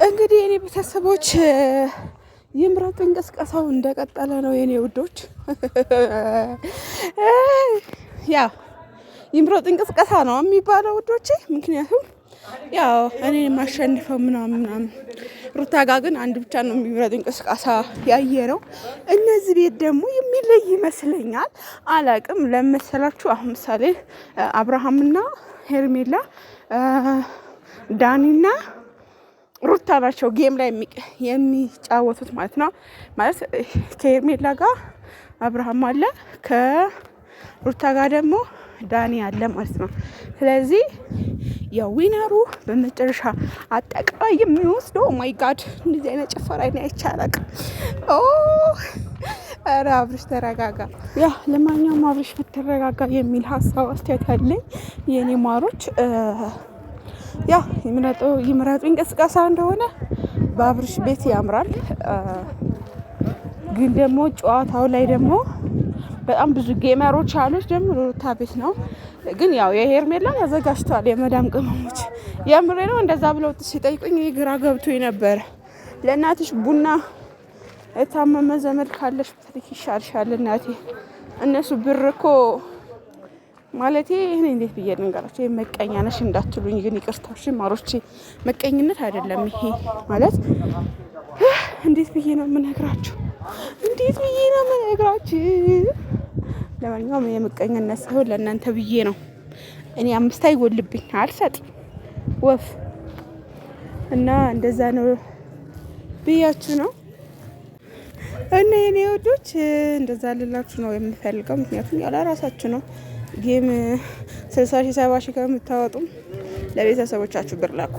እንግዲህ የኔ ቤተሰቦች የምረጡ እንቅስቃሴው እንደቀጠለ ነው የኔ ውዶች። ያው የምረጡ እንቅስቃሴ ነው የሚባለው ውዶቼ። ምክንያቱም ያው እኔ የማሸንፈው ምናምን ሩታ ጋር ግን አንድ ብቻ ነው የሚምረጡ እንቅስቃሴ ያየነው። እነዚህ ቤት ደግሞ የሚለይ ይመስለኛል። አላቅም ለመሰላችሁ አሁን ምሳሌ አብርሃምና ሄርሜላ ዳኒና ሩታ ናቸው ጌም ላይ የሚጫወቱት ማለት ነው። ማለት ከሄርሜላ ጋር አብርሃም አለ፣ ከሩታ ጋር ደግሞ ዳኒ አለ ማለት ነው። ስለዚህ ያው ዊነሩ በመጨረሻ አጠቃላይ የሚወስደው ማይ ጋድ እንደዚህ አይነት ጭፈራ አይቻላል። ኦ ኧረ አብርሽ ተረጋጋ። ያ ለማንኛውም አብርሽ ብትረጋጋ የሚል ሀሳብ አስተያየት አለኝ የኔ ማሮች። ያ ይምረጡ እንቅስቃሴ እንደሆነ በአብርሽ ቤት ያምራል። ግን ደግሞ ጨዋታው ላይ ደግሞ በጣም ብዙ ጌመሮች አሉት። ደግሞ ሩታ ቤት ነው። ግን ያው የሄርሜላ ተዘጋጅቷል። የመዳም ቅመሞች የምሬ ነው። እንደዛ ብለው ሲጠይቁኝ ግራ ገብቶኝ ነበር። ለእናትሽ ቡና የታመመ ዘመድ ካለሽ ብትልክ ይሻልሻል እናቴ። እነሱ ብር እኮ ማለቴ እኔ እንዴት ብዬ ልንገራቸው? መቀኛ ነሽ እንዳትሉኝ ግን ይቅርታሽ ማሮቼ። መቀኝነት አይደለም ይሄ ማለት። እንዴት ብዬ ነው የምነግራችሁ? ለማንኛውም የምቀኝነት ሳይሆን ለእናንተ ብዬ ነው። እኔ 5 አይጎልብኝ አልሰጥ ወፍ እና እንደዛ ነው ብያችሁ ነው። እና የኔ ወዶች እንደዛ ልላችሁ ነው የምፈልገው። ምክንያቱም ያለ ራሳችሁ ነው ጌም 60 ሺህ 70 ሺህ ከምታወጡ ለቤተሰቦቻችሁ ብር ላኩ።